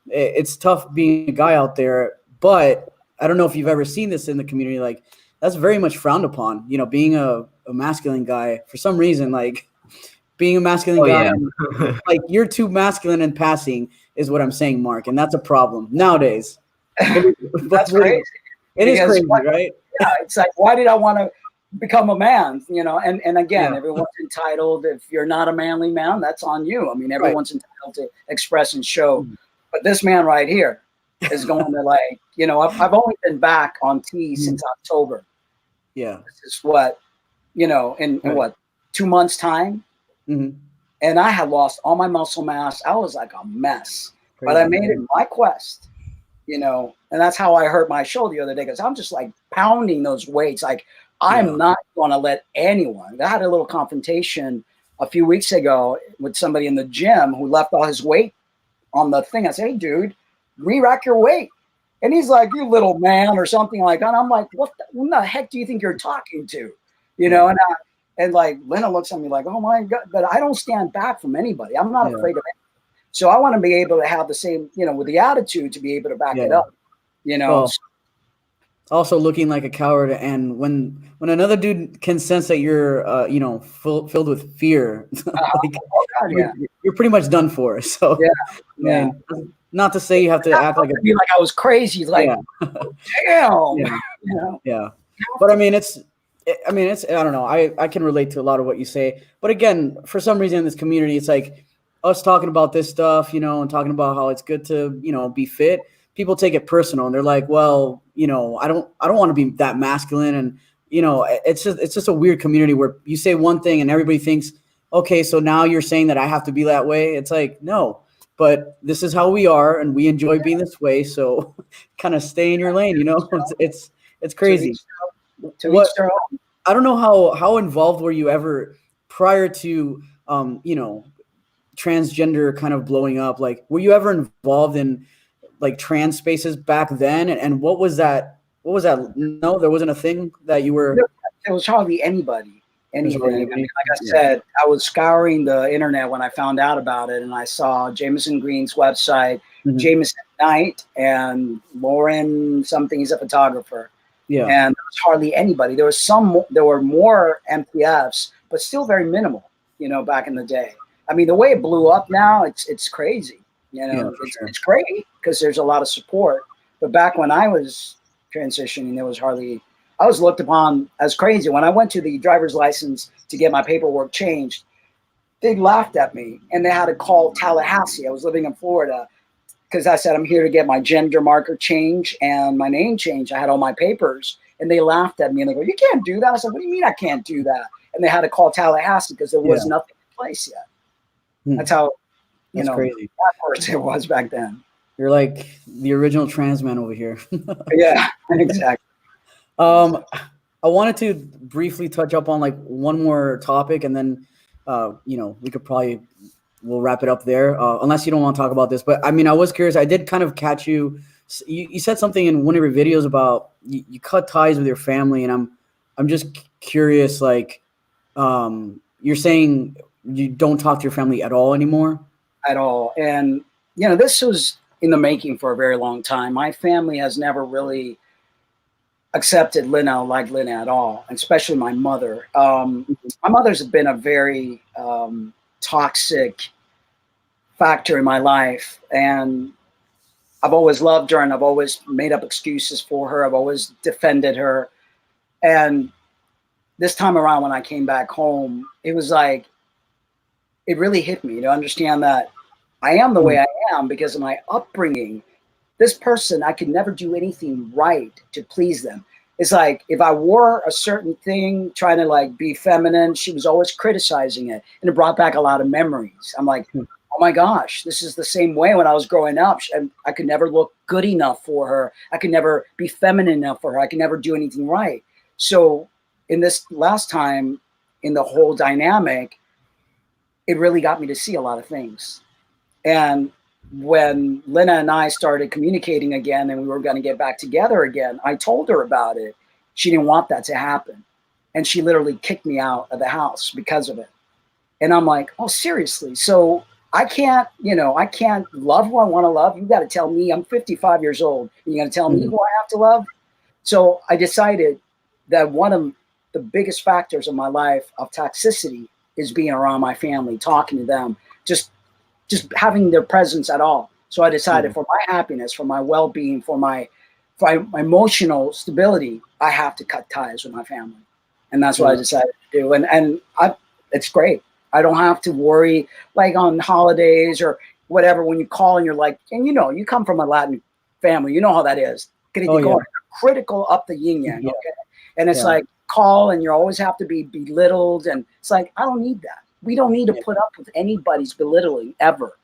it's tough being a guy out there. But I don't know if you've ever seen this in the community. That's very much frowned upon, being a masculine guy. For some reason, being a masculine guy, yeah. You're too masculine in passing is what I'm saying, Mark. And that's a problem nowadays. That's crazy. It is crazy, right? Yeah, it's why did I want to become a man? And again, everyone's entitled. If you're not a manly man, that's on you. Everyone's entitled to express and show. But this man right here is going to I've only been back on T since October. Yeah. This is what, in what, 2 months time? Mm-hmm. And I had lost all my muscle mass. I was like a mess. Crazy. But I made it my quest. And that's how I hurt my shoulder the other day because I'm just pounding those weights. I'm not going to let anyone. I had a little confrontation a few weeks ago with somebody in the gym who left all his weight on the thing. I said, hey, dude, re-rack your weight. And he's like, you little man or something like that. And I'm like, what the heck do you think you're talking to? And Lynna looks at me like, oh my God, but I don't stand back from anybody. I'm not afraid of anything. So I want to be able to have the same, with the attitude to be able to back it up, Well, also looking like a coward. And when another dude can sense that you're, filled with fear, you're pretty much done for. So, not to say you have to act like I was crazy. Damn. Yeah. But it's I don't know. I can relate to a lot of what you say. But again, for some reason in this community, it's us talking about this stuff, and talking about how it's good to, be fit. People take it personal and they're like, well, I don't want to be that masculine. And, it's just a weird community where you say one thing and everybody thinks, okay, so now you're saying that I have to be that way. It's no, but this is how we are and we enjoy being this way. So kind of stay in your lane, it's crazy. I don't know how involved were you ever prior to, transgender kind of blowing up? Were you ever involved in trans spaces back then? And what was that? No, there wasn't a thing that you were. There was hardly anything. Like I said, I was scouring the internet when I found out about it, and I saw Jameson Green's website, Jameson Knight, and Lauren something. He's a photographer. Yeah. And there was hardly anybody. There were more MPFs, but still very minimal, back in the day. The way it blew up now, it's crazy. It's great because there's a lot of support. But back when I was transitioning, there was hardly. I was looked upon as crazy. When I went to the driver's license to get my paperwork changed, they laughed at me and they had to call Tallahassee. I was living in Florida because I said, I'm here to get my gender marker changed and my name changed. I had all my papers and they laughed at me and they go, you can't do that. I said, what do you mean I can't do that? And they had to call Tallahassee because there was nothing in place yet. That's how, crazy. Backwards it was back then. You're like the original trans man over here. Yeah, exactly. I wanted to briefly touch up on one more topic and then, we could we'll wrap it up there. Unless you don't want to talk about this, but I was curious. I did kind of catch you. You said something in one of your videos about you cut ties with your family. And I'm just curious, you're saying you don't talk to your family at all anymore? At all. And, this was in the making for a very long time. My family has never really accepted Lynna, like Lynna at all, especially my mother. My mother's been a very toxic factor in my life, and I've always loved her, and I've always made up excuses for her. I've always defended her. And this time around, when I came back home, it was like, it really hit me to understand that I am the way I am because of my upbringing. This person, I could never do anything right to please them. It's like if I wore a certain thing, trying to like be feminine, she was always criticizing it. And it brought back a lot of memories. I'm like, oh my gosh, this is the same way when I was growing up. And I could never look good enough for her. I could never be feminine enough for her. I could never do anything right. So in this last time, in the whole dynamic, it really got me to see a lot of things. And when Lynna and I started communicating again and we were going to get back together again, I told her about it. She didn't want that to happen. And she literally kicked me out of the house because of it. And I'm like, oh, seriously? So I can't, I can't love who I want to love. You got to tell me. I'm 55 years old. And you're going to tell me who I have to love? So I decided that one of the biggest factors in my life of toxicity is being around my family, talking to them, just having their presence at all. So I decided for my happiness, for my well-being, for my emotional stability, I have to cut ties with my family. And that's what I decided to do. And it's great. I don't have to worry like on holidays or whatever, when you call and you're like, and you come from a Latin family, you know how that is. Critical up the yin yang. Okay? And it's like call and you always have to be belittled. And it's like, I don't need that. We don't need to put up with anybody's belittling ever,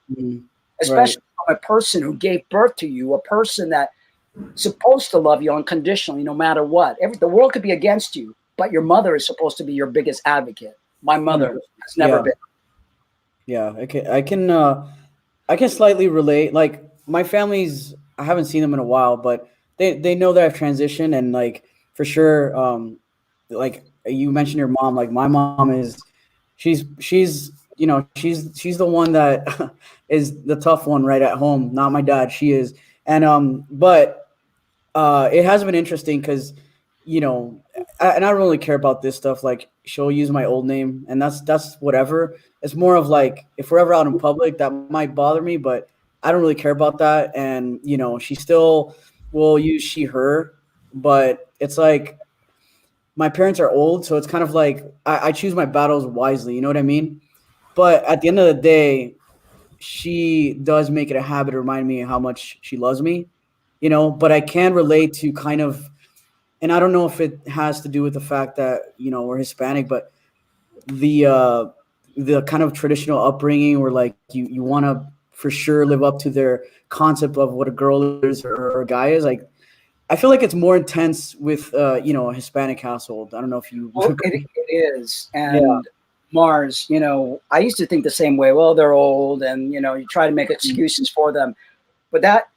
especially from a person who gave birth to you, a person that's supposed to love you unconditionally, no matter what. The world could be against you, but your mother is supposed to be your biggest advocate. My mother has never been. Yeah, I can slightly relate. Like my family's, I haven't seen them in a while, but they know that I've transitioned, and like for sure, like you mentioned your mom. Like my mom is. She's she's the one that is the tough one right at home, not my dad. She is. And but it has been interesting because and I don't really care about this stuff. Like she'll use my old name and that's whatever. It's more of like if we're ever out in public that might bother me, but I don't really care about that. And she still will use she her, but it's like my parents are old, so it's kind of like I choose my battles wisely. You know what I mean? But at the end of the day, she does make it a habit to remind me how much she loves me. But I can relate to kind of, and I don't know if it has to do with the fact that we're Hispanic, but the kind of traditional upbringing where like you want to for sure live up to their concept of what a girl is or a guy is. Like I feel like it's more intense with a Hispanic household. I don't know if you. Well, it is, and Mars. I used to think the same way. Well, they're old, and you try to make excuses for them, but that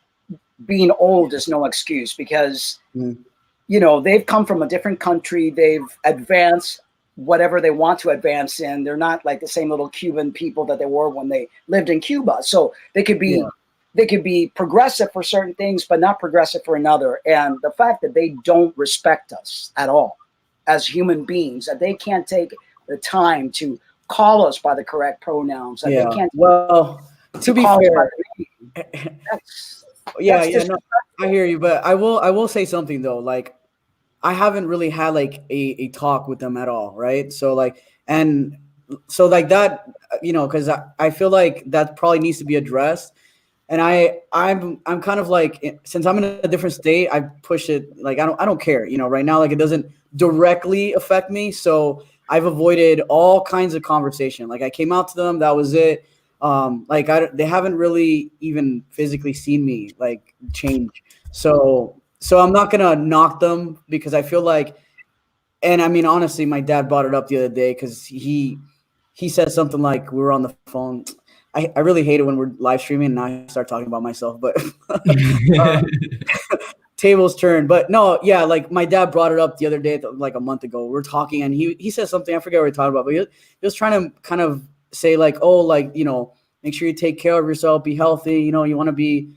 being old is no excuse because they've come from a different country. They've advanced whatever they want to advance in. They're not like the same little Cuban people that they were when they lived in Cuba. So they could be. Yeah. They could be progressive for certain things, but not progressive for another. And the fact that they don't respect us at all as human beings, that they can't take the time to call us by the correct pronouns. That they can't. Well, to be fair, I hear you, but I will say something though. Like, I haven't really had like a talk with them at all, right? So like, and so like that, because I feel like that probably needs to be addressed. And I'm kind of like, since I'm in a different state, I push it like I don't care, right now, like it doesn't directly affect me. So I've avoided all kinds of conversation. Like I came out to them, that was it. Like they haven't really even physically seen me like change. So I'm not gonna knock them because I feel like, and I mean honestly, my dad brought it up the other day because he said something like we were on the phone. I really hate it when we're live streaming and I start talking about myself, but tables turn. But no, yeah, like my dad brought it up the other day, like a month ago. We're talking and he said something, I forget what we talked about, but he was trying to kind of say like, oh, like, make sure you take care of yourself, be healthy, you want to be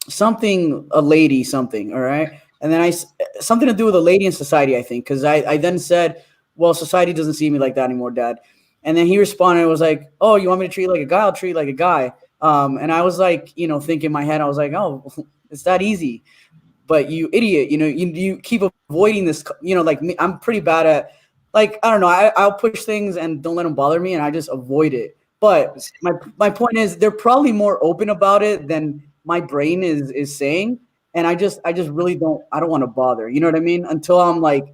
something, a lady, something, all right? And then something to do with a lady in society, I think, because I then said, well, society doesn't see me like that anymore, Dad. And then he responded and was like, oh, you want me to treat you like a guy? I'll treat you like a guy. And I was like, thinking in my head, I was like, oh, it's that easy. But you idiot, you keep avoiding this, like me, I'm pretty bad at, like, I don't know, I'll push things and don't let them bother me, and I just avoid it. But my point is, they're probably more open about it than my brain is saying. And I just really I don't want to bother. You know what I mean? Until I'm like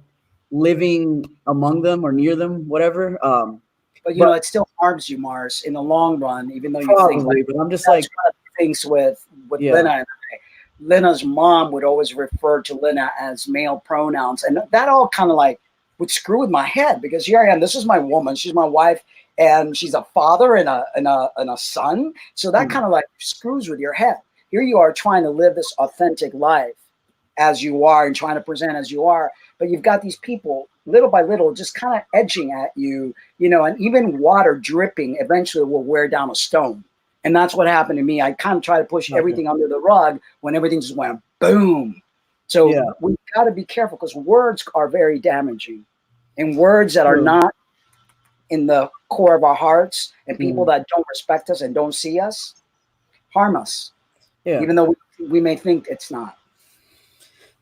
living among them or near them, whatever. But it still harms you, Mars, in the long run, even though you think probably, but I'm just that's like, one of the things with Yeah. Lynna and I. Lynna's mom would always refer to Lynna as male pronouns, and that all kind of like would screw with my head, because here I am. This is my woman. She's my wife, and she's a father and a son. So that kind of like screws with your head. Here you are trying to live this authentic life as you are and trying to present as you are, but you've got these people little by little just kind of edging at you, and even water dripping eventually will wear down a stone. And that's what happened to me. I kind of try to push everything under the rug when everything just went boom. So we've got to be careful, because words are very damaging, and words that are not in the core of our hearts, and people that don't respect us and don't see us harm us, even though we may think it's not.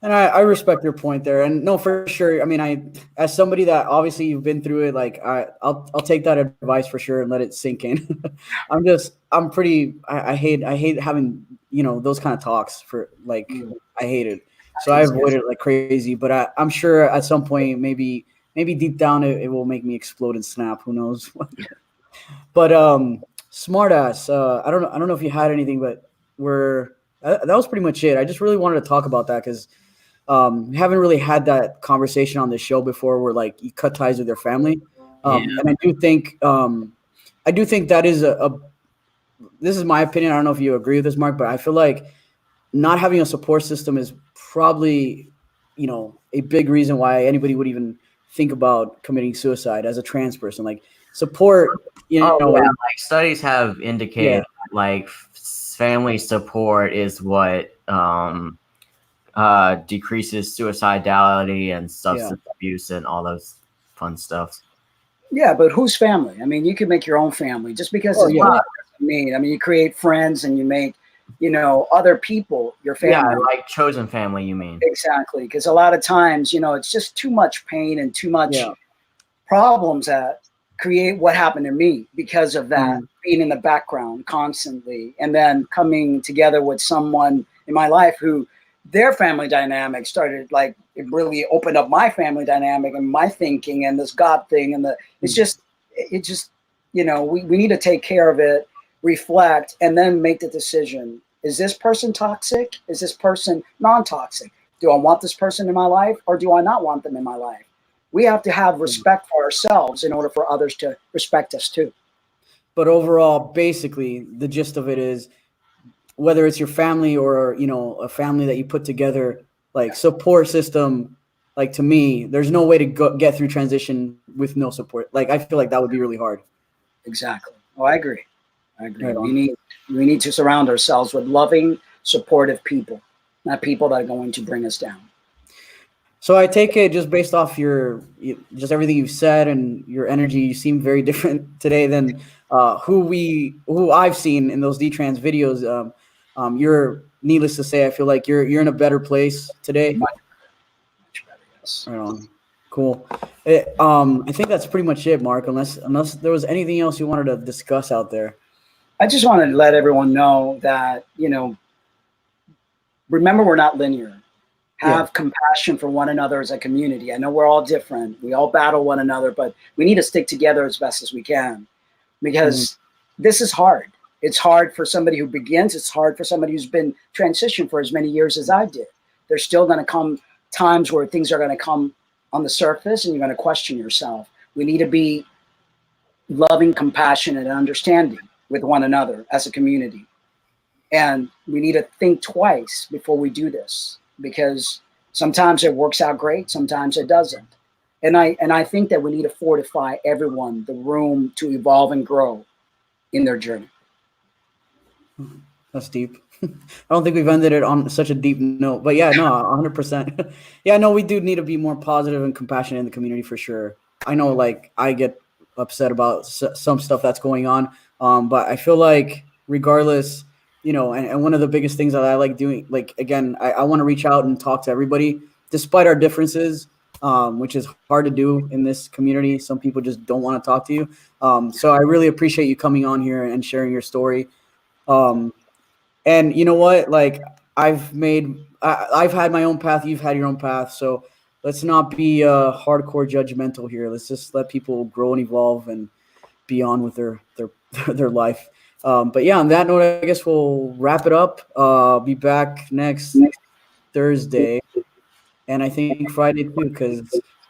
And I respect your point there. And no, for sure. I mean, as somebody that obviously you've been through it, like I'll take that advice for sure and let it sink in. I hate having, those kind of talks for like, I hate it. So I avoid it like crazy, but I'm sure at some point, maybe deep down it will make me explode and snap. Who knows? But smart ass. I don't know if you had anything, but that was pretty much it. I just really wanted to talk about that because we haven't really had that conversation on the show before, where like you cut ties with your family. And I do think that is this is my opinion. I don't know if you agree with this, Mark, but I feel like not having a support system is probably, a big reason why anybody would even think about committing suicide as a trans person. Like support, like studies have indicated like family support is what decreases suicidality and substance abuse and all those fun stuff. Yeah, but whose family? I mean, you can make your own family just because it's not mean. I mean, you create friends and you make, other people your family. Yeah, like chosen family, you mean? Exactly, because a lot of times, it's just too much pain and too much problems that create what happened to me because of that, being in the background constantly, and then coming together with someone in my life who their family dynamic started, like, it really opened up my family dynamic and my thinking and this God thing. And it just, we need to take care of it, reflect, and then make the decision. Is this person toxic? Is this person non-toxic? Do I want this person in my life, or do I not want them in my life? We have to have respect for ourselves in order for others to respect us too. But overall, basically, the gist of it is, whether it's your family or, a family that you put together, like support system, like to me, there's no way to get through transition with no support. Like, I feel like that would be really hard. Exactly. Oh, I agree. Right We need to surround ourselves with loving, supportive people, not people that are going to bring us down. So I take it, just based off just everything you've said and your energy, you seem very different today than who I've seen in those D-Trans videos. You're, needless to say, I feel like you're in a better place today. Much better, yes. Right on. Cool. I think that's pretty much it, Mark, unless there was anything else you wanted to discuss out there. I just wanted to let everyone know that, remember, we're not linear. Have compassion for one another as a community. I know we're all different. We all battle one another, but we need to stick together as best as we can, because this is hard. It's hard for somebody who begins. It's hard for somebody who's been transitioned for as many years as I did. There's still going to come times where things are going to come on the surface and you're going to question yourself. We need to be loving, compassionate, and understanding with one another as a community. And we need to think twice before we do this, because sometimes it works out great, sometimes it doesn't. And I think that we need to fortify everyone the room to evolve and grow in their journey. That's deep. I don't think we've ended it on such a deep note, but yeah, no, 100%. Yeah, no, we do need to be more positive and compassionate in the community for sure. I know, like, I get upset about some stuff that's going on, but I feel like regardless, and one of the biggest things that I like doing, like, again, I want to reach out and talk to everybody despite our differences, which is hard to do in this community. Some people just don't want to talk to you. So I really appreciate you coming on here and sharing your story. And you know what? Like, I've had my own path. You've had your own path. So let's not be hardcore judgmental here. Let's just let people grow and evolve and be on with their life. But yeah, on that note, I guess we'll wrap it up. Be back next Thursday, and I think Friday too, because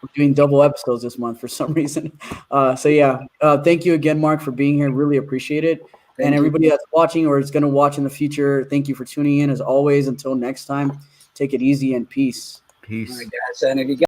we're doing double episodes this month for some reason. So yeah, thank you again, Mark, for being here. Really appreciate it. Thank And you. everybody that's watching or is going to watch in the future, thank you for tuning in as always. Until next time, take it easy and peace. Peace. All right, guys. And if you